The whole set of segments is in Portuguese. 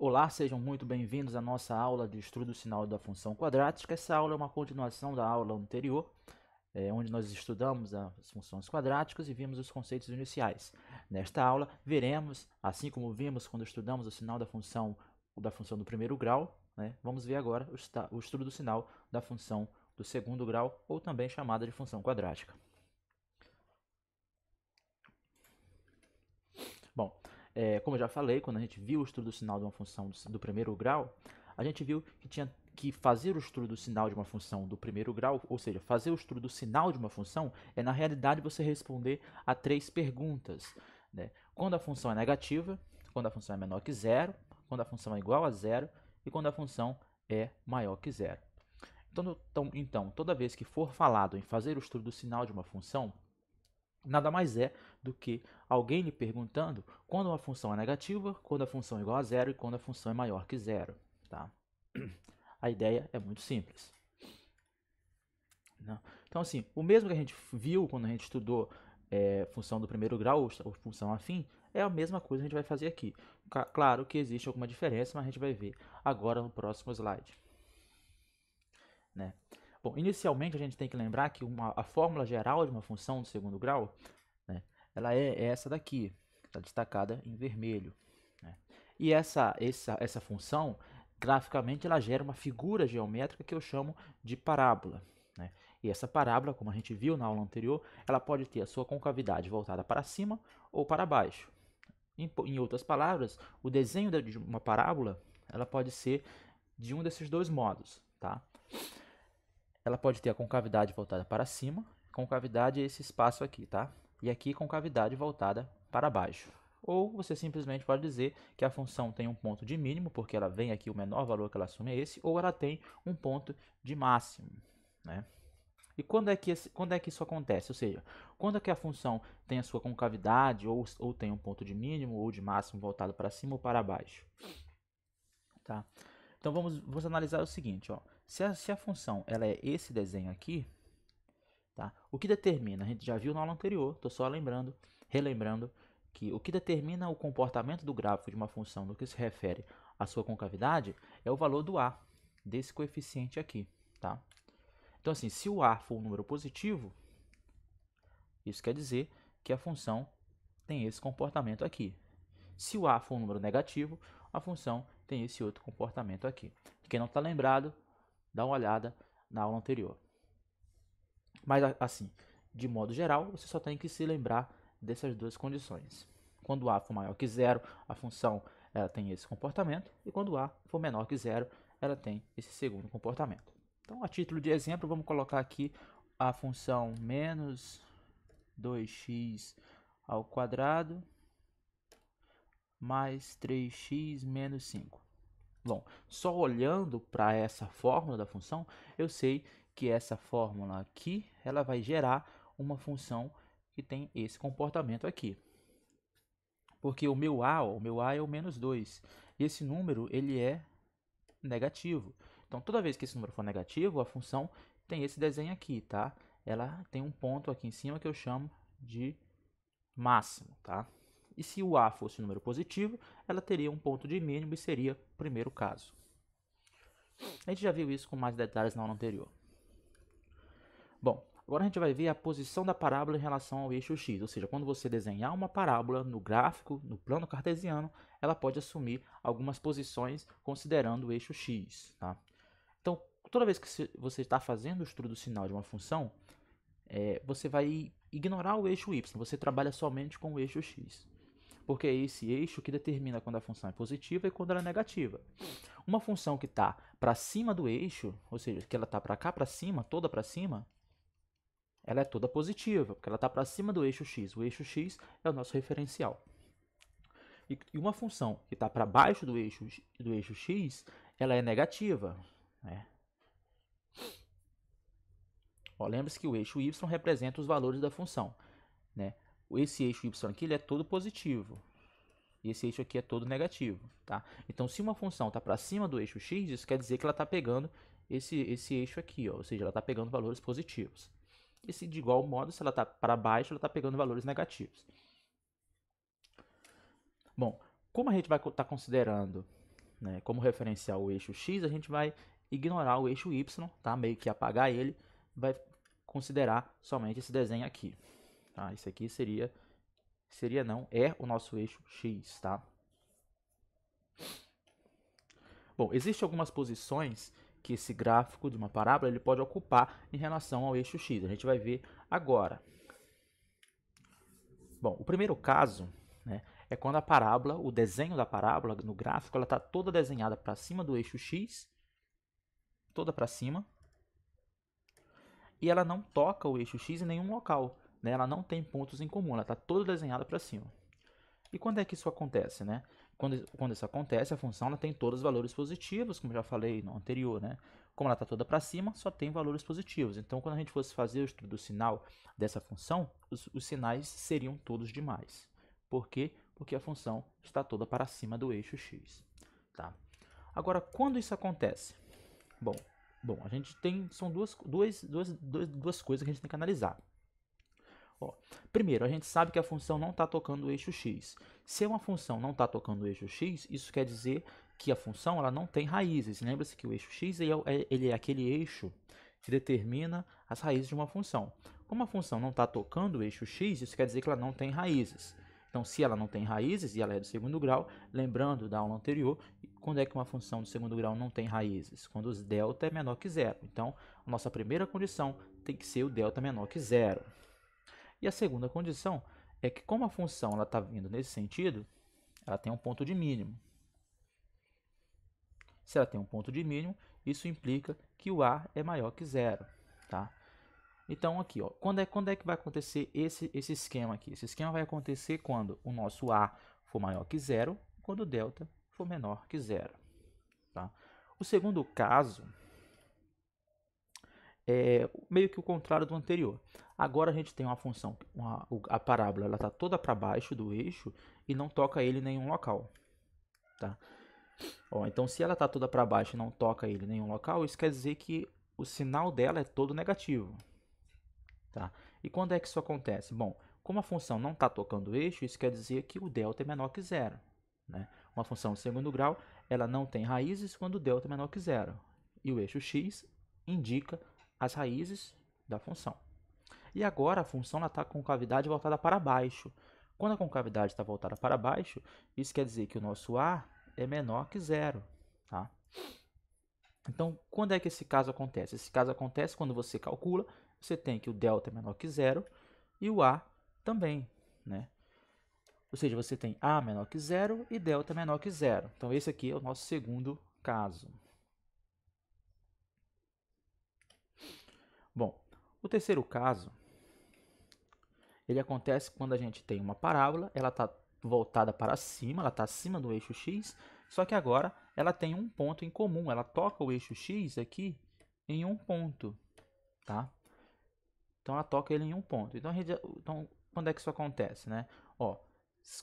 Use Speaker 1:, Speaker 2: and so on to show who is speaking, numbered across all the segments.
Speaker 1: Olá, sejam muito bem-vindos à nossa aula de estudo do sinal da função quadrática. Essa aula é uma continuação da aula anterior, onde nós estudamos as funções quadráticas e vimos os conceitos iniciais. Nesta aula, veremos, assim como vimos quando estudamos o sinal da função do primeiro grau, né, vamos ver agora o estudo do sinal da função do segundo grau, ou também chamada de função quadrática. Bom, como eu já falei, quando a gente viu o estudo do sinal de uma função do primeiro grau, a gente viu que tinha que fazer o estudo do sinal de uma função do primeiro grau, ou seja, fazer o estudo do sinal de uma função, é na realidade você responder a três perguntas, né? Quando a função é negativa, quando a função é menor que zero, quando a função é igual a zero e quando a função é maior que zero. Então, toda vez que for falado em fazer o estudo do sinal de uma função, nada mais é do que alguém lhe perguntando quando uma função é negativa, quando a função é igual a zero e quando a função é maior que zero. Tá? A ideia é muito simples. Não? Então, assim, o mesmo que a gente viu quando a gente estudou função do primeiro grau ou função afim, é a mesma coisa que a gente vai fazer aqui. Claro que existe alguma diferença, mas a gente vai ver agora no próximo slide. Né? Bom, inicialmente a gente tem que lembrar que a fórmula geral de uma função do segundo grau, né, ela é essa daqui, está destacada em vermelho. Né? E essa função, graficamente, ela gera uma figura geométrica que eu chamo de parábola. Né? E essa parábola, como a gente viu na aula anterior, ela pode ter a sua concavidade voltada para cima ou para baixo. Em outras palavras, o desenho de uma parábola ela pode ser de um desses dois modos. Tá? Ela pode ter a concavidade voltada para cima, concavidade é esse espaço aqui, tá? E aqui concavidade voltada para baixo. Ou você simplesmente pode dizer que a função tem um ponto de mínimo, porque ela vem aqui, o menor valor que ela assume é esse, ou ela tem um ponto de máximo, né? E quando é que isso acontece? Ou seja, quando é que a função tem a sua concavidade, ou tem um ponto de mínimo ou de máximo voltado para cima ou para baixo? Tá? Então vamos analisar o seguinte, ó. Se a função ela é esse desenho aqui, tá? O que determina, a gente já viu na aula anterior, estou só relembrando, que o que determina o comportamento do gráfico de uma função no que se refere à sua concavidade é o valor do a, desse coeficiente aqui. Tá? Então, assim, se o a for um número positivo, isso quer dizer que a função tem esse comportamento aqui. Se o a for um número negativo, a função tem esse outro comportamento aqui. Quem não está lembrado, dá uma olhada na aula anterior. Mas, assim, de modo geral, você só tem que se lembrar dessas duas condições. Quando a for maior que zero, a função ela tem esse comportamento, e quando a for menor que zero, ela tem esse segundo comportamento. Então, a título de exemplo, vamos colocar aqui a função menos 2x ao quadrado mais 3x menos 5. Bom, só olhando para essa fórmula da função, eu sei que essa fórmula aqui, ela vai gerar uma função que tem esse comportamento aqui. Porque o meu a é o menos 2. E esse número, ele é negativo. Então, toda vez que esse número for negativo, a função tem esse desenho aqui, tá? Ela tem um ponto aqui em cima que eu chamo de máximo, tá? E se o a fosse um número positivo, ela teria um ponto de mínimo e seria o primeiro caso. A gente já viu isso com mais detalhes na aula anterior. Bom, agora a gente vai ver a posição da parábola em relação ao eixo x, ou seja, quando você desenhar uma parábola no gráfico, no plano cartesiano, ela pode assumir algumas posições considerando o eixo x. Tá? Então, toda vez que você está fazendo o estudo do sinal de uma função, você vai ignorar o eixo y, você trabalha somente com o eixo x. Porque é esse eixo que determina quando a função é positiva e quando ela é negativa. Uma função que está para cima do eixo, ou seja, que ela está para cá para cima, toda para cima, ela é toda positiva, porque ela está para cima do eixo x. O eixo x é o nosso referencial. E uma função que está para baixo do eixo x, ela é negativa. Né? Lembre-se que o eixo y representa os valores da função. Né? Esse eixo y aqui ele é todo positivo. E esse eixo aqui é todo negativo. Tá? Então, se uma função está para cima do eixo x, isso quer dizer que ela está pegando esse eixo aqui. Ó, ou seja, ela está pegando valores positivos. E se de igual modo, se ela está para baixo, ela está pegando valores negativos. Bom, como a gente vai estar considerando, né, como referencial o eixo x, a gente vai ignorar o eixo y, tá? Meio que apagar ele, vai considerar somente esse desenho aqui. Tá? Isso aqui é o nosso eixo x, tá? Bom, existem algumas posições que esse gráfico de uma parábola ele pode ocupar em relação ao eixo x. A gente vai ver agora. Bom, o primeiro caso, né, é quando a parábola, o desenho da parábola no gráfico, ela está toda desenhada para cima do eixo x, toda para cima, e ela não toca o eixo x em nenhum local, né? Ela não tem pontos em comum, ela está toda desenhada para cima. E quando é que isso acontece, né? Quando isso acontece, a função ela tem todos os valores positivos, como eu já falei no anterior, né? Como ela está toda para cima, só tem valores positivos. Então, quando a gente fosse fazer o estudo do sinal dessa função, os sinais seriam todos de mais. Por quê? Porque a função está toda para cima do eixo x. Tá? Agora, quando isso acontece? Bom, a gente tem, são duas coisas que a gente tem que analisar. Ó, primeiro, a gente sabe que a função não está tocando o eixo x. Se uma função não está tocando o eixo x, isso quer dizer que a função ela não tem raízes. Lembra-se que o eixo x ele é aquele eixo que determina as raízes de uma função. Como a função não está tocando o eixo x, isso quer dizer que ela não tem raízes. Então, se ela não tem raízes e ela é do segundo grau, lembrando da aula anterior, quando é que uma função do segundo grau não tem raízes? Quando o delta é menor que zero. Então, a nossa primeira condição tem que ser o delta menor que zero. E a segunda condição é que, como a função está vindo nesse sentido, ela tem um ponto de mínimo. Se ela tem um ponto de mínimo, isso implica que o a é maior que zero. Tá? Então, aqui, ó, quando é que vai acontecer esse esquema aqui? Esse esquema vai acontecer quando o nosso a for maior que zero, quando o delta for menor que zero. Tá? O segundo caso é meio que o contrário do anterior. Agora a gente tem uma função, a parábola está toda para baixo do eixo e não toca ele em nenhum local. Tá? Ó, então, se ela está toda para baixo e não toca ele em nenhum local, isso quer dizer que o sinal dela é todo negativo. Tá? E quando é que isso acontece? Bom, como a função não está tocando o eixo, isso quer dizer que o delta é menor que zero. Né? Uma função de segundo grau ela não tem raízes quando o delta é menor que zero. E o eixo x indica as raízes da função. E agora a função está com concavidade voltada para baixo. Quando a concavidade está voltada para baixo, isso quer dizer que o nosso a é menor que zero. Tá? Então, quando é que esse caso acontece? Esse caso acontece quando você calcula, você tem que o delta é menor que zero e o a também. Né? Ou seja, você tem a menor que zero e delta menor que zero. Então, esse aqui é o nosso segundo caso. Bom, o terceiro caso, ele acontece quando a gente tem uma parábola, ela está voltada para cima, ela está acima do eixo x, só que agora ela tem um ponto em comum, ela toca o eixo x aqui em um ponto, tá? Então ela toca ele em um ponto. Então quando é que isso acontece, né? Ó,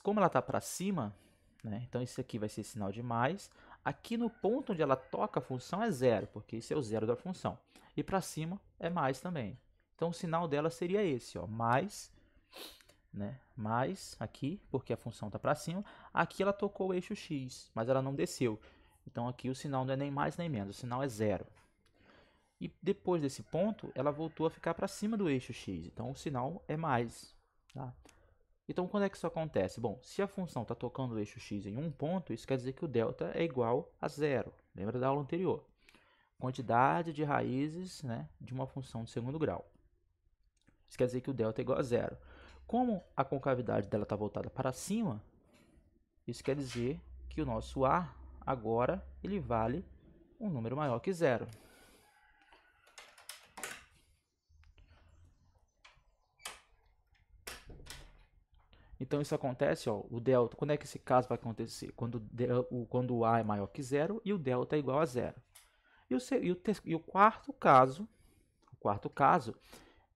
Speaker 1: como ela está para cima, né? Então isso aqui vai ser sinal de mais. Aqui no ponto onde ela toca a função é zero, porque esse é o zero da função. E para cima é mais também. Então o sinal dela seria esse, ó, mais, né? Mais aqui, porque a função está para cima. Aqui ela tocou o eixo x, mas ela não desceu. Então aqui o sinal não é nem mais nem menos, o sinal é zero. E depois desse ponto, ela voltou a ficar para cima do eixo x. Então o sinal é mais. Tá? Então quando é que isso acontece? Bom, se a função está tocando o eixo x em um ponto, isso quer dizer que o delta é igual a zero. Lembra da aula anterior? Quantidade de raízes, né, de uma função de segundo grau. Isso quer dizer que o delta é igual a zero. Como a concavidade dela está voltada para cima, isso quer dizer que o nosso a agora ele vale um número maior que zero. Então isso acontece, ó, o delta, quando é que esse caso vai acontecer? Quando o a é maior que zero e o delta é igual a zero. E o quarto caso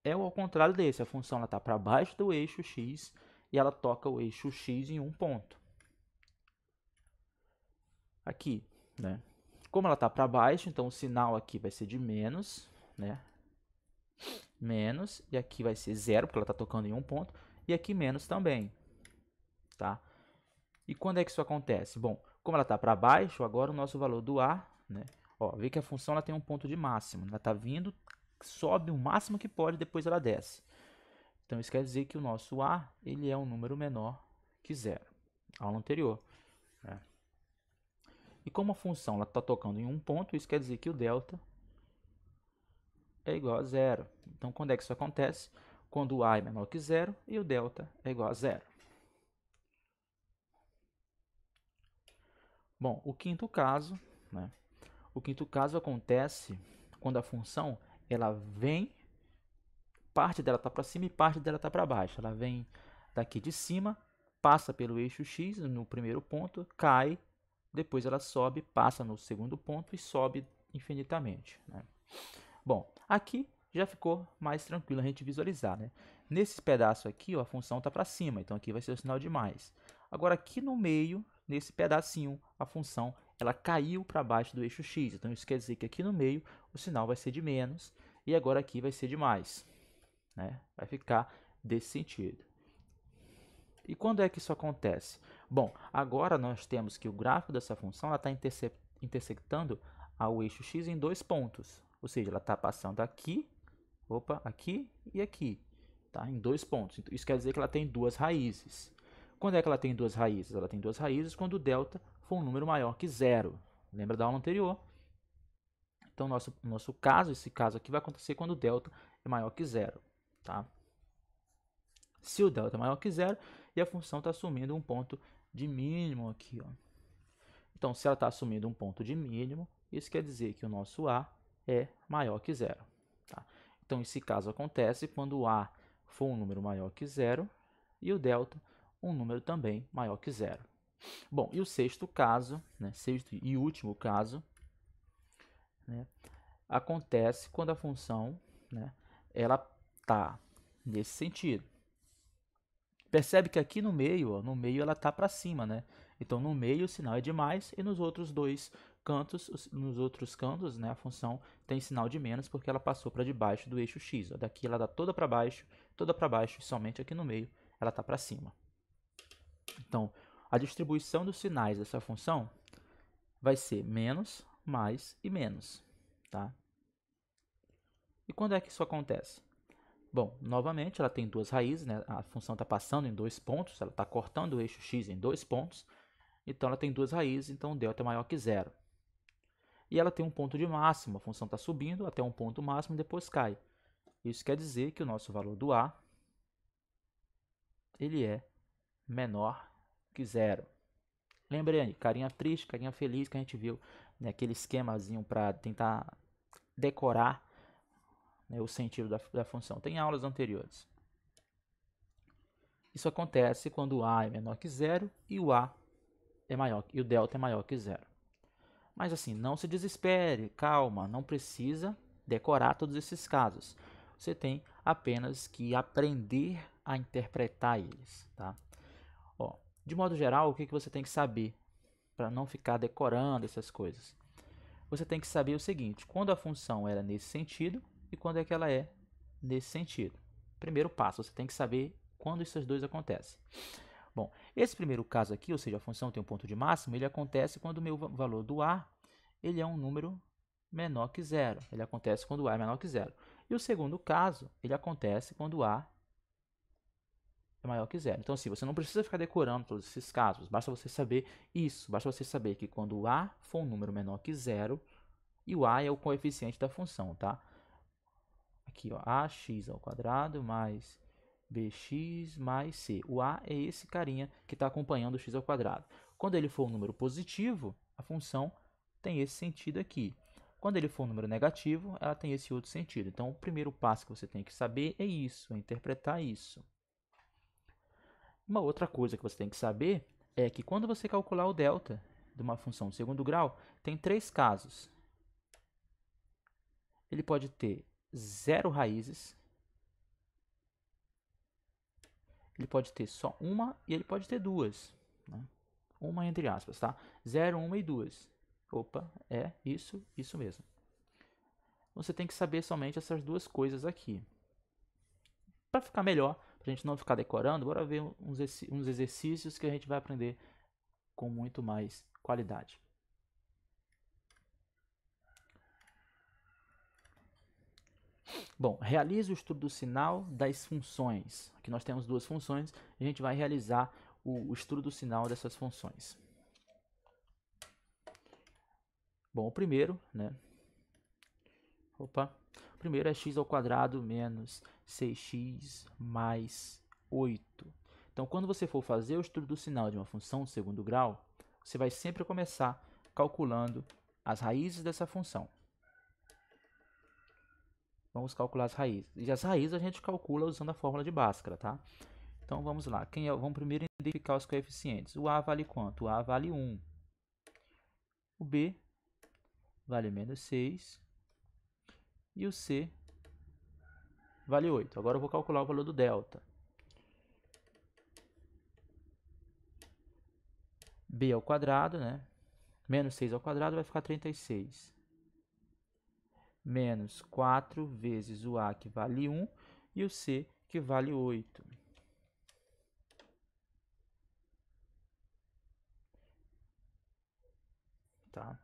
Speaker 1: é o ao contrário desse. A função está para baixo do eixo x e ela toca o eixo x em um ponto. Aqui, né? Como ela está para baixo, então o sinal aqui vai ser de menos, né? Menos, e aqui vai ser zero, porque ela está tocando em um ponto, e aqui menos também, tá? E quando é que isso acontece? Bom, Como ela está para baixo, agora o nosso valor do A, né? Ó, vê que a função ela tem um ponto de máximo. Ela está vindo, sobe o máximo que pode, depois ela desce. Então isso quer dizer que o nosso A ele é um número menor que zero. Aula anterior. Né? E como a função está tocando em um ponto, isso quer dizer que o delta é igual a zero. Então quando é que isso acontece? Quando o A é menor que zero e o delta é igual a zero. Bom, o quinto caso, né? O quinto caso acontece quando a função ela vem, parte dela está para cima e parte dela está para baixo. Ela vem daqui de cima, passa pelo eixo x no primeiro ponto, cai, depois ela sobe, passa no segundo ponto e sobe infinitamente. Né? Bom, aqui já ficou mais tranquilo a gente visualizar. Né? Nesse pedaço aqui, ó, a função está para cima, então aqui vai ser o sinal de mais. Agora aqui no meio, nesse pedacinho, a função ela caiu para baixo do eixo x. Então isso quer dizer que aqui no meio o sinal vai ser de menos e agora aqui vai ser de mais. Né? Vai ficar desse sentido. E quando é que isso acontece? Bom, agora nós temos que o gráfico dessa função está intersectando ao eixo x em dois pontos. Ou seja, ela está passando aqui, aqui e aqui. Tá? Em dois pontos. Isso quer dizer que ela tem duas raízes. Quando é que ela tem duas raízes? Ela tem duas raízes quando o delta for um número maior que zero. Lembra da aula anterior? Então, nosso caso, esse caso aqui vai acontecer quando o delta é maior que zero. Tá? Se o delta é maior que zero e a função está assumindo um ponto de mínimo aqui. Ó. Então, se ela está assumindo um ponto de mínimo, isso quer dizer que o nosso A é maior que zero. Tá? Então, esse caso acontece quando o A for um número maior que zero e o delta um número também maior que zero. Bom, e o sexto caso, né, sexto e último caso, né, acontece quando a função, né, ela está nesse sentido. Percebe que aqui no meio, ó, no meio ela está para cima, né? Então no meio o sinal é de mais e nos outros dois cantos, né, a função tem sinal de menos porque ela passou para debaixo do eixo x. Ó. Daqui ela dá toda para baixo e somente aqui no meio ela está para cima. Então a distribuição dos sinais dessa função vai ser menos, mais e menos, tá? E quando é que isso acontece? Bom, novamente ela tem duas raízes, né? A função está passando em dois pontos, ela está cortando o eixo x em dois pontos, então ela tem duas raízes, então o delta é maior que zero. E ela tem um ponto de máximo, a função está subindo até um ponto máximo e depois cai. Isso quer dizer que o nosso valor do A ele é menor que zero. Lembrem aí, carinha triste, carinha feliz que a gente viu, né, aquele esquemazinho para tentar decorar, né, o sentido da função. Tem aulas anteriores. Isso acontece quando o A é menor que zero e o A é maior e o delta é maior que zero. Mas assim, não se desespere, calma, não precisa decorar todos esses casos. Você tem apenas que aprender a interpretar eles, tá? Ó, de modo geral, o que você tem que saber para não ficar decorando essas coisas? Você tem que saber o seguinte, quando a função era nesse sentido e quando é que ela é nesse sentido. Primeiro passo, você tem que saber quando esses dois acontecem. Bom, esse primeiro caso aqui, ou seja, a função tem um ponto de máximo, ele acontece quando o meu valor do A ele é um número menor que zero. Ele acontece quando o A é menor que zero. E o segundo caso, ele acontece quando o A é maior que zero. Então, assim, você não precisa ficar decorando todos esses casos. Basta você saber isso. Basta você saber que quando o A for um número menor que zero, e o A é o coeficiente da função, tá? Aqui, ó, ax ao quadrado mais bx mais c. O A é esse carinha que está acompanhando o x ao quadrado. Quando ele for um número positivo, a função tem esse sentido aqui. Quando ele for um número negativo, ela tem esse outro sentido. Então, o primeiro passo que você tem que saber é isso, é interpretar isso. Uma outra coisa que você tem que saber é que quando você calcular o delta de uma função de segundo grau, tem três casos. Ele pode ter zero raízes, ele pode ter só uma e ele pode ter duas. Né? Uma entre aspas, tá? 0, 1 e 2. Opa, é isso mesmo. Você tem que saber somente essas duas coisas aqui. Para ficar melhor, para a gente não ficar decorando, bora ver uns exercícios que a gente vai aprender com muito mais qualidade. Bom, realize o estudo do sinal das funções. Aqui nós temos duas funções, a gente vai realizar o estudo do sinal dessas funções. Bom, o primeiro, né? O primeiro é x ao quadrado menos 6x mais 8. Então, quando você for fazer o estudo do sinal de uma função de segundo grau, você vai sempre começar calculando as raízes dessa função. Vamos calcular as raízes. E as raízes a gente calcula usando a fórmula de Bhaskara, tá? Então, vamos lá. Vamos primeiro identificar os coeficientes. O a vale quanto? O a vale 1. O b vale menos 6. E o c vale 8. Agora eu vou calcular o valor do delta. B ao quadrado, né? Menos 6 ao quadrado vai ficar 36. Menos 4 vezes o A, que vale 1, e o C, que vale 8. Tá?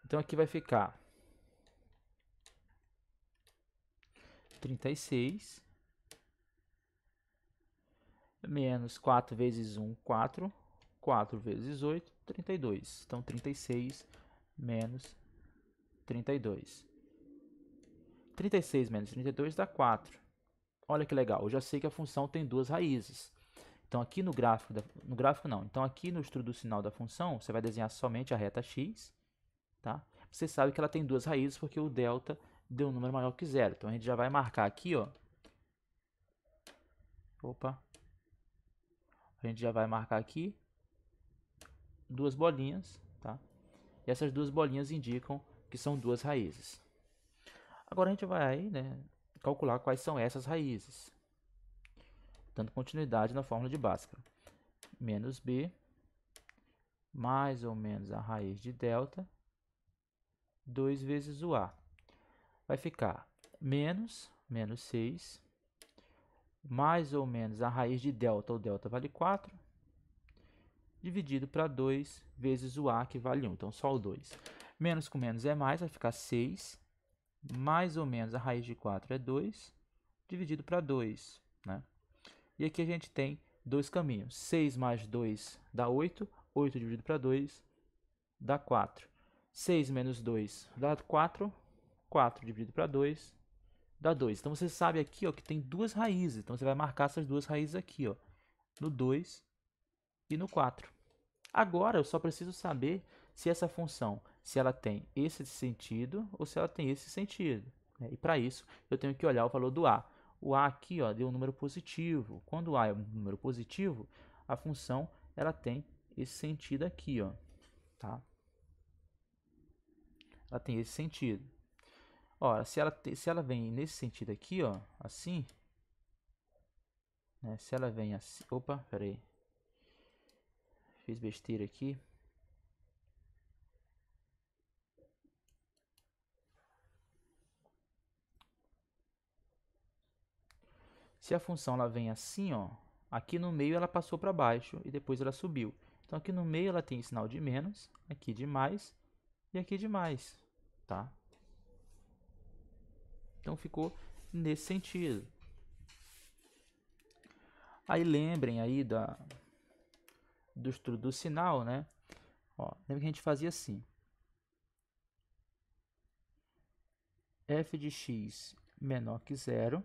Speaker 1: Então, aqui vai ficar 36, menos 4 vezes 1, 4. 4 vezes 8, 32. Então, 36 menos 32. 36 menos 32 dá 4. Olha que legal, eu já sei que a função tem duas raízes. Então, aqui no gráfico não. Então, aqui no estudo do sinal da função, você vai desenhar somente a reta x, tá? Você sabe que ela tem duas raízes porque o delta deu um número maior que zero. Então, a gente já vai marcar aqui, ó. Opa. A gente já vai marcar aqui duas bolinhas, tá? E essas duas bolinhas indicam que são duas raízes. Agora, a gente vai, né, calcular quais são essas raízes, dando continuidade na fórmula de Bhaskara. Menos b, mais ou menos a raiz de delta, 2 vezes o a. Vai ficar menos 6, mais ou menos a raiz de delta, o delta vale 4, dividido para 2 vezes o a, que vale 1. Então, só o 2. Menos com menos é mais, vai ficar 6, mais ou menos a raiz de 4 é 2, dividido para 2, né? E aqui a gente tem dois caminhos. 6 mais 2 dá 8. 8 dividido para 2 dá 4. 6 menos 2 dá 4. 4 dividido para 2 dá 2. Então, você sabe aqui, ó, que tem duas raízes. Então, você vai marcar essas duas raízes aqui, ó, no 2 e no 4. Agora, eu só preciso saber se essa função, se ela tem esse sentido ou se ela tem esse sentido, né? E para isso, eu tenho que olhar o valor do a. O a aqui, ó, deu um número positivo. Quando o a é um número positivo, a função ela tem esse sentido aqui, ó, tá? Ela tem esse sentido. Ora, se ela vem nesse sentido aqui, ó, assim, né? Se ela vem assim, opa, peraí, fiz besteira aqui. Se a função ela vem assim, ó, aqui no meio ela passou para baixo e depois ela subiu. Então, aqui no meio ela tem sinal de menos, aqui de mais e aqui de mais, tá? Então, ficou nesse sentido. Aí, lembrem aí do estudo do sinal, né? Ó, lembra que a gente fazia assim. F de x menor que zero,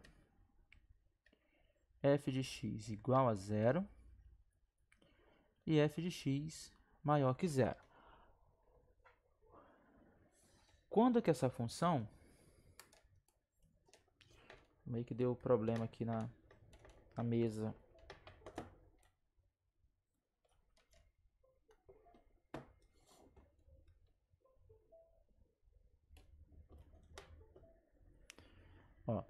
Speaker 1: f de x igual a zero e f de x maior que zero. Quando que essa função... Meio que deu problema aqui na mesa. Ó,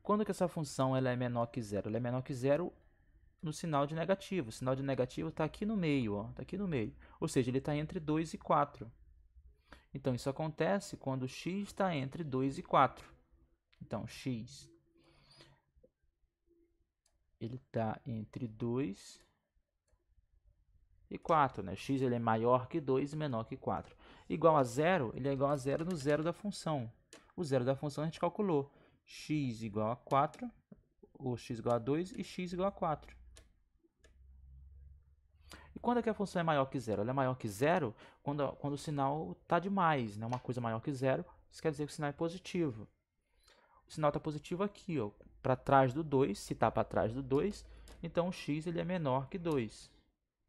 Speaker 1: quando que essa função ela é menor que zero? Ela é menor que zero no sinal de negativo. O sinal de negativo está aqui no meio, ó, tá aqui no meio. Ou seja, ele está entre 2 e 4. Então, isso acontece quando x está entre 2 e 4. Então, x ele está entre 2 e 4, né? X ele é maior que 2 e menor que 4. Igual a zero, ele é igual a zero no zero da função. O zero da função a gente calculou. X igual a 4, ou x igual a 2 e x igual a 4. E quando é que a função é maior que zero? Ela é maior que zero quando o sinal está de mais, né? Uma coisa maior que zero, isso quer dizer que o sinal é positivo. O sinal está positivo aqui, ó, para trás do 2, se está para trás do 2, então o x ele é menor que 2,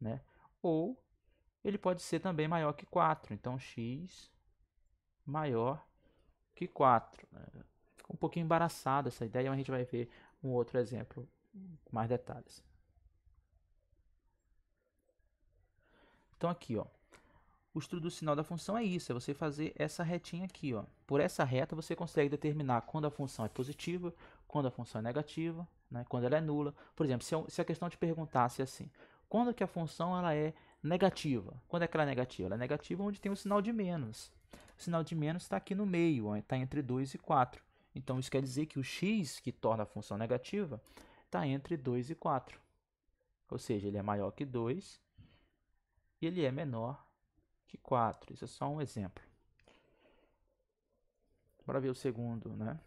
Speaker 1: né? Ou ele pode ser também maior que 4, então x maior que 4. Fica um pouquinho embaraçado essa ideia, mas a gente vai ver um outro exemplo com mais detalhes. Então aqui, ó, o estudo do sinal da função é isso, é você fazer essa retinha aqui, ó. Por essa reta você consegue determinar quando a função é positiva, quando a função é negativa, né, quando ela é nula. Por exemplo, se a questão te perguntasse assim, quando que a função ela é negativa? Quando é que ela é negativa? Ela é negativa onde tem o sinal de menos. O sinal de menos está aqui no meio, está entre 2 e 4. Então isso quer dizer que o x que torna a função negativa está entre 2 e 4. Ou seja, ele é maior que 2 e ele é menor que 4. Isso é só um exemplo. Bora ver o segundo, né?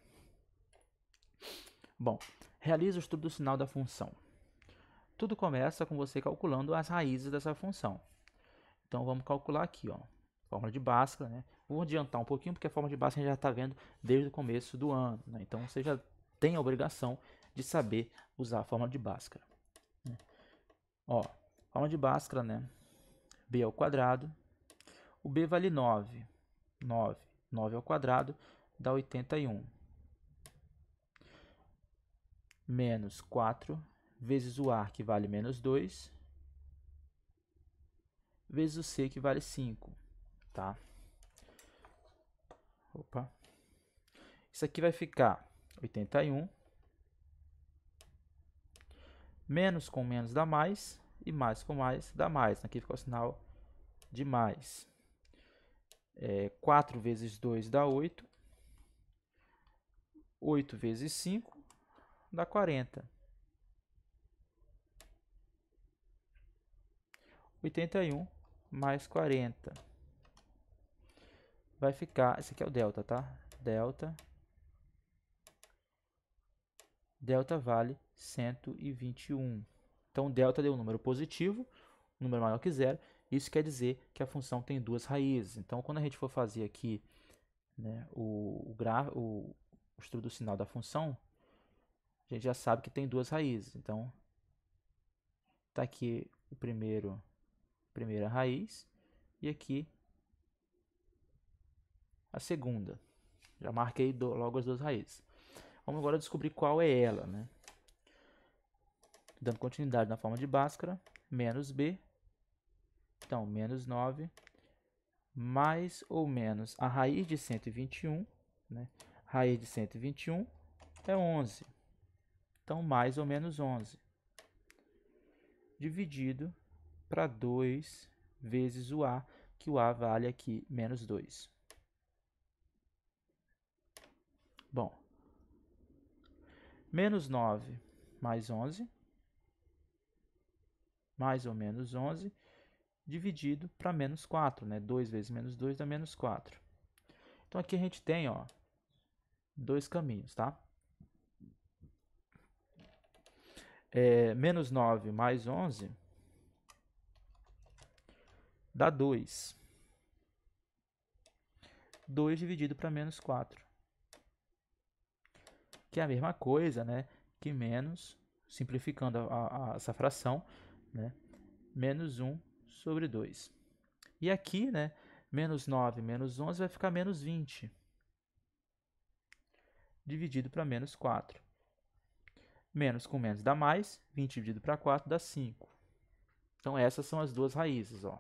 Speaker 1: Bom, realiza o estudo do sinal da função. Tudo começa com você calculando as raízes dessa função. Então, vamos calcular aqui, ó, fórmula de Bhaskara, né? Vou adiantar um pouquinho, porque a fórmula de Bhaskara a gente já está vendo desde o começo do ano, né? Então, você já tem a obrigação de saber usar a fórmula de Bhaskara. Ó, fórmula de Bhaskara, né? B ao quadrado. O B vale 9. 9 ao quadrado dá 81. Menos 4 vezes o A, que vale menos 2, vezes o C, que vale 5. Tá? Opa. Isso aqui vai ficar 81. Menos com menos dá mais. E mais com mais dá mais. Aqui fica o sinal de mais. 4 vezes 2 dá 8. 8 vezes 5 dá 40. 81 mais 40. Vai ficar, esse aqui é o delta, tá? Delta vale 121. Então, delta deu um número positivo, um número maior que zero. Isso quer dizer que a função tem duas raízes. Então, quando a gente for fazer aqui, né, o estudo do sinal da função, a gente já sabe que tem duas raízes. Então, está aqui primeira raiz e aqui a segunda. Já marquei logo as duas raízes. Vamos agora descobrir qual é ela, né? Dando continuidade na forma de Bhaskara, menos B. Então, menos 9, mais ou menos a raiz de 121, né? Raiz de 121 é 11. Então, mais ou menos 11. Dividido para 2 vezes o A, que o A vale aqui menos 2. Bom, menos 9 mais 11, mais ou menos 11, dividido para menos 4, né? 2 vezes menos 2 dá menos 4. Então, aqui a gente tem, ó, dois caminhos, tá? Menos 9 mais 11 dá 2. 2 dividido para menos 4. Que é a mesma coisa, né? Que menos, simplificando essa fração, né? Menos 1 sobre 2. E aqui, né? Menos 9 menos 11 vai ficar menos 20. Dividido para menos 4. Menos com menos dá mais. 20 dividido para 4 dá 5. Então, essas são as duas raízes, ó.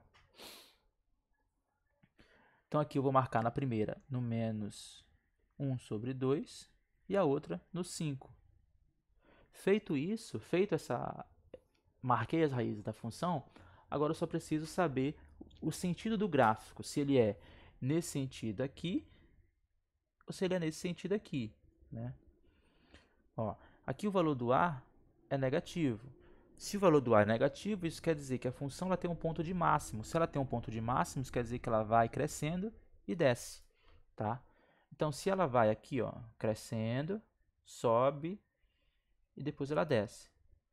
Speaker 1: Então, aqui eu vou marcar na primeira no menos 1 sobre 2 e a outra no 5. Feito isso, marquei as raízes da função, agora eu só preciso saber o sentido do gráfico, se ele é nesse sentido aqui ou se ele é nesse sentido aqui, né? Ó, aqui o valor do A é negativo. Se o valor do a é negativo, isso quer dizer que a função ela tem um ponto de máximo. Se ela tem um ponto de máximo, isso quer dizer que ela vai crescendo e desce, tá? Então, se ela vai aqui, ó, crescendo, sobe e depois ela desce.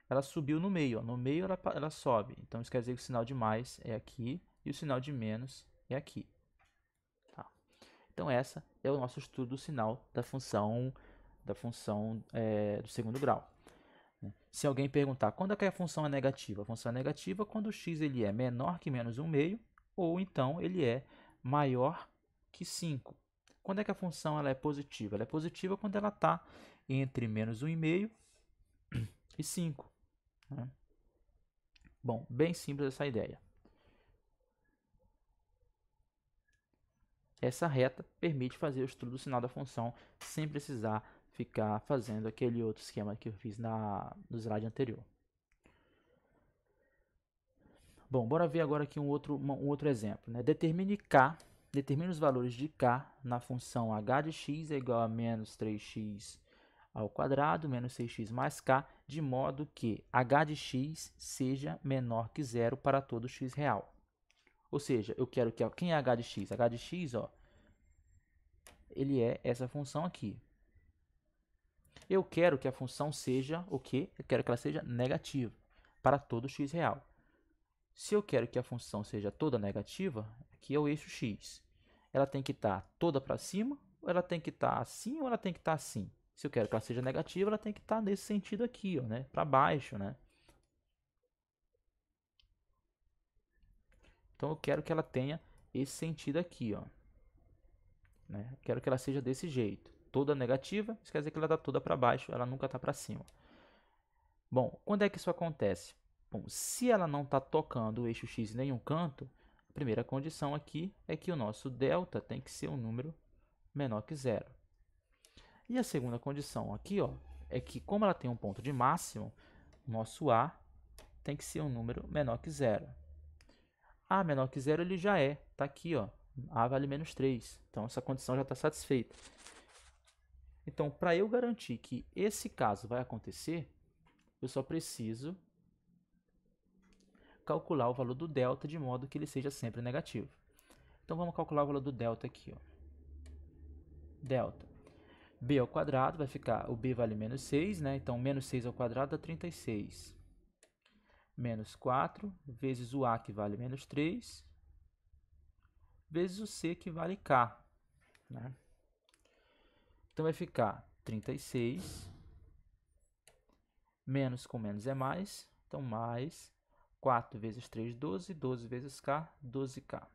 Speaker 1: Ela subiu no meio, ó, no meio ela sobe. Então, isso quer dizer que o sinal de mais é aqui e o sinal de menos é aqui. Tá? Então, essa é o nosso estudo do sinal da função do segundo grau. Se alguém perguntar quando é que a função é negativa, a função é negativa quando o x ele é menor que menos 1/2 ou então ele é maior que 5. Quando é que a função ela é positiva? Ela é positiva quando ela está entre menos 1/2 e 5. Né? Bom, bem simples essa ideia. Essa reta permite fazer o estudo do sinal da função sem precisar ficar fazendo aquele outro esquema que eu fiz no slide anterior. Bom, bora ver agora aqui um outro exemplo. Né? Determine os valores de k na função h de x é igual a menos 3x ao quadrado, menos 6x mais k, de modo que h de x seja menor que zero para todo x real. Ou seja, eu quero que... Quem é h de x? H de x, ó, ele é essa função aqui. Eu quero que a função seja o quê? Eu quero que ela seja negativa para todo x real. Se eu quero que a função seja toda negativa, aqui é o eixo x. Ela tem que estar toda para cima, ou ela tem que estar assim, ou ela tem que estar assim. Se eu quero que ela seja negativa, ela tem que estar nesse sentido aqui, ó, né? Para baixo, né? Então eu quero que ela tenha esse sentido aqui, ó. Né? Quero que ela seja desse jeito. Toda negativa, isso quer dizer que ela está toda para baixo, ela nunca está para cima. Bom, quando é que isso acontece? Bom, se ela não está tocando o eixo x em nenhum canto, a primeira condição aqui é que o nosso delta tem que ser um número menor que zero. E a segunda condição aqui, ó, é que como ela tem um ponto de máximo, o nosso a tem que ser um número menor que zero. A menor que zero ele já é, está aqui, ó, a vale menos 3. Então essa condição já está satisfeita. Então, para eu garantir que esse caso vai acontecer, eu só preciso calcular o valor do delta de modo que ele seja sempre negativo. Então, vamos calcular o valor do delta aqui. Ó. Delta. B ao quadrado vai ficar, o b vale menos 6, né? Então, menos 6 ao quadrado dá 36. Menos 4 vezes o a, que vale menos 3, vezes o c, que vale k. Né? Então, vai ficar 36, menos com menos é mais, então mais 4 vezes 3, 12, 12 vezes k, 12k.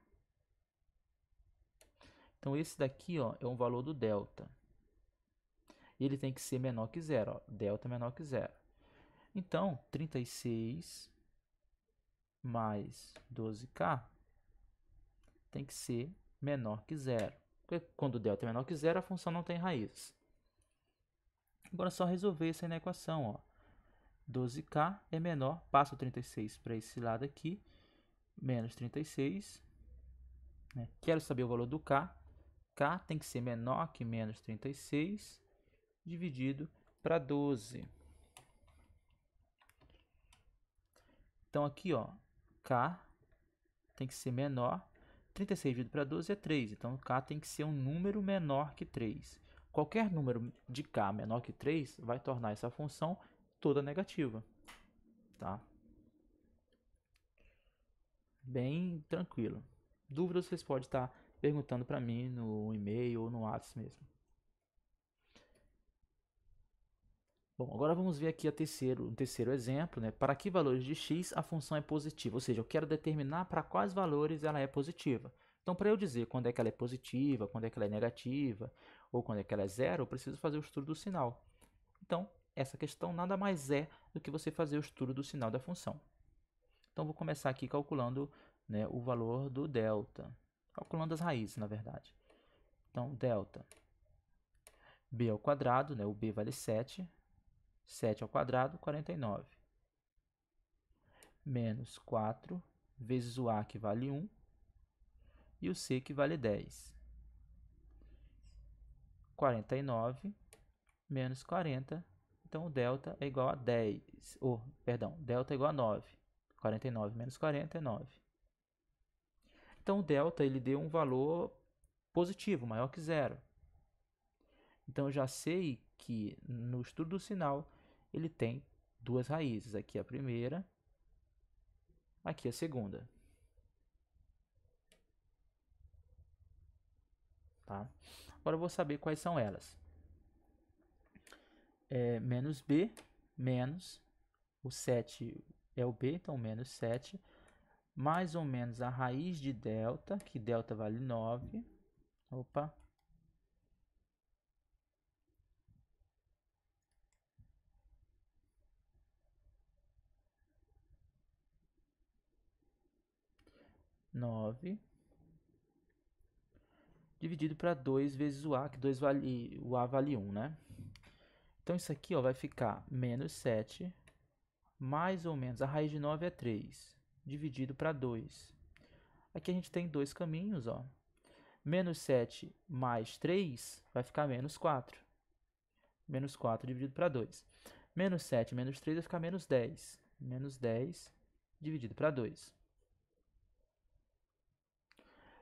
Speaker 1: Então, esse daqui, ó, é um valor do delta. Ele tem que ser menor que zero, ó, delta menor que zero. Então, 36 mais 12k tem que ser menor que zero. Porque quando o delta é menor que zero, a função não tem raízes. Agora é só resolver isso aí na equação. Ó. 12k é menor, passa o 36 para esse lado aqui, menos 36. Né? Quero saber o valor do k. K tem que ser menor que menos 36, dividido para 12. Então, aqui, ó, k tem que ser menor. 36 dividido para 12 é 3. Então, k tem que ser um número menor que 3. Qualquer número de k menor que 3 vai tornar essa função toda negativa. Tá? Bem tranquilo. Dúvidas vocês podem estar perguntando para mim no e-mail ou no WhatsApp mesmo. Bom, agora vamos ver aqui um terceiro exemplo. Né? Para que valores de x a função é positiva? Ou seja, eu quero determinar para quais valores ela é positiva. Então, para eu dizer quando é que ela é positiva, quando é que ela é negativa, ou quando é que ela é zero, eu preciso fazer o estudo do sinal. Então, essa questão nada mais é do que você fazer o estudo do sinal da função. Então, vou começar aqui calculando, né, o valor do delta. Calculando as raízes, na verdade. Então, delta. B ao quadrado, né, o b vale 7. 7 ao quadrado, 49. Menos 4 vezes o a, que vale 1, e o c, que vale 10. 49 menos 40 Então, delta é igual a 10. Perdão, delta é igual a 9. 49 menos 40 é 9. Então, o delta ele deu um valor positivo, maior que zero. Então, eu já sei que no estudo do sinal ele tem duas raízes. Aqui a primeira, aqui a segunda. Tá? Agora eu vou saber quais são elas. Menos b, menos o 7 é o b, então menos 7, mais ou menos a raiz de delta, que delta vale 9. Opa. Dividido para 2 vezes o a, que o a vale 1, né? Então, isso aqui ó, vai ficar menos 7, mais ou menos, a raiz de 9 é 3, dividido para 2. Aqui a gente tem dois caminhos, ó. Menos 7 mais 3 vai ficar menos 4. Menos 4 dividido para 2. Menos 7 menos 3 vai ficar menos 10. Menos 10 dividido para 2.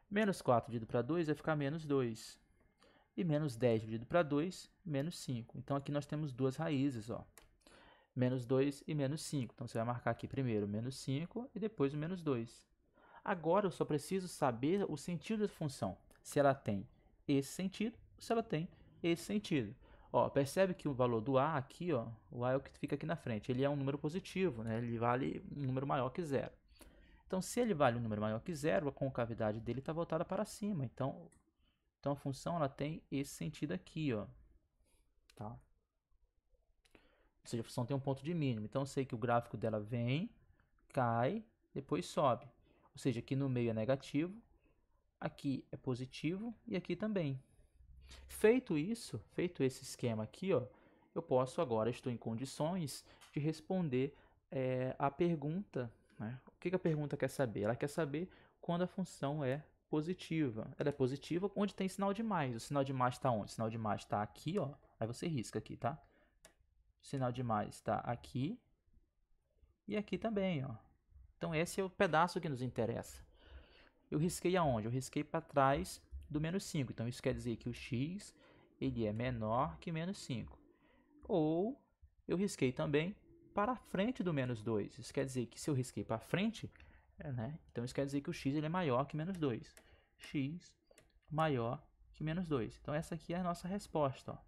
Speaker 1: Menos 4 dividido para 2 vai ficar menos 2. E menos 10 dividido para 2, menos 5. Então, aqui nós temos duas raízes, ó. Menos 2 e menos 5. Então, você vai marcar aqui primeiro menos 5 e depois o menos 2. Agora, eu só preciso saber o sentido da função. Se ela tem esse sentido ou se ela tem esse sentido. Ó, percebe que o valor do a aqui, ó, o a é o que fica aqui na frente. Ele é um número positivo, né? Ele vale um número maior que zero. Então, se ele vale um número maior que zero, a concavidade dele está voltada para cima. Então, a função ela tem esse sentido aqui, ó. Tá? Ou seja, a função tem um ponto de mínimo. Então, eu sei que o gráfico dela vem, cai, depois sobe. Ou seja, aqui no meio é negativo, aqui é positivo e aqui também. Feito isso, feito esse esquema aqui, ó, eu posso agora, estou em condições de responder a pergunta. Né? O que a pergunta quer saber? Ela quer saber quando a função é positiva. Ela é positiva onde tem sinal de mais. O sinal de mais está onde? O sinal de mais está aqui, ó. Aí você risca aqui, tá? O sinal de mais está aqui e aqui também, ó. Então esse é o pedaço que nos interessa. Eu risquei aonde? Eu risquei para trás do menos 5. Então, isso quer dizer que o x ele é menor que menos 5. Ou eu risquei também para frente do menos 2. Isso quer dizer que se eu risquei para frente, né? Então, isso quer dizer que o x ele é maior que menos 2. X maior que menos 2. Então, essa aqui é a nossa resposta. Ó.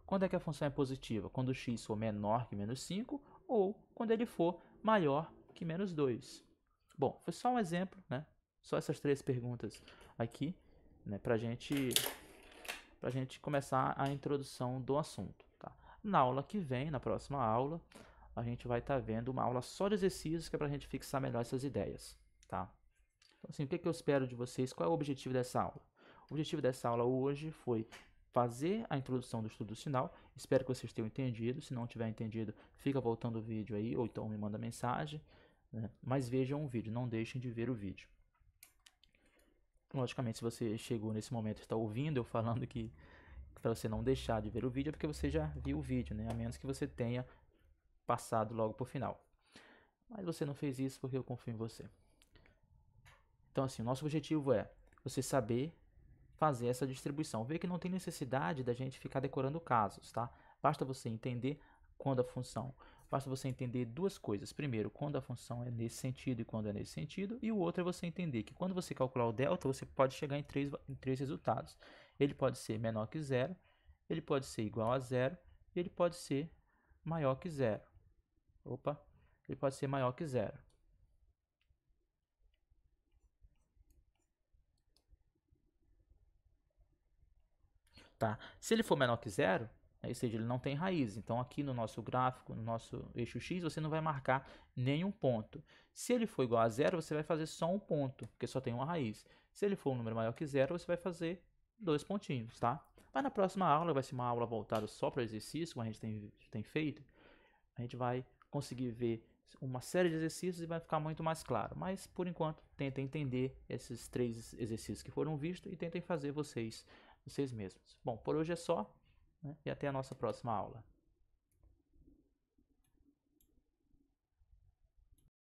Speaker 1: Quando é que a função é positiva? Quando o x for menor que menos 5 ou quando ele for maior que menos 2. Bom, foi só um exemplo, né? Só essas três perguntas aqui, né, para a gente começar a introdução do assunto. Tá? Na aula que vem, na próxima aula, a gente vai estar vendo uma aula só de exercícios que é para a gente fixar melhor essas ideias. Tá? Então, assim, o que eu espero de vocês? Qual é o objetivo dessa aula? O objetivo dessa aula hoje foi fazer a introdução do estudo do sinal. Espero que vocês tenham entendido. Se não tiver entendido, fica voltando o vídeo aí, ou então me manda mensagem. Né? Mas vejam o vídeo, não deixem de ver o vídeo. Logicamente, se você chegou nesse momento e está ouvindo eu falando que para você não deixar de ver o vídeo, é porque você já viu o vídeo, né? A menos que você tenha passado logo para o final. Mas você não fez isso porque eu confio em você. Então, assim, o nosso objetivo é você saber fazer essa distribuição. Ver que não tem necessidade da gente ficar decorando casos, tá? Basta você entender quando a função... Basta você entender duas coisas. Primeiro, quando a função é nesse sentido e quando é nesse sentido. E o outro é você entender que quando você calcular o delta, você pode chegar em três resultados. Ele pode ser menor que zero, ele pode ser igual a zero e ele pode ser maior que zero. Opa, ele pode ser maior que zero. Tá? Se ele for menor que zero, ou seja, ele não tem raiz. Então, aqui no nosso gráfico, no nosso eixo x, você não vai marcar nenhum ponto. Se ele for igual a zero, você vai fazer só um ponto, porque só tem uma raiz. Se ele for um número maior que zero, você vai fazer dois pontinhos, tá? Mas na próxima aula, vai ser uma aula voltada só para exercício, como a gente tem feito. A gente vai conseguir ver uma série de exercícios e vai ficar muito mais claro. Mas, por enquanto, tentem entender esses três exercícios que foram vistos e tentem fazer vocês mesmos. Bom, por hoje é só, né? E até a nossa próxima aula.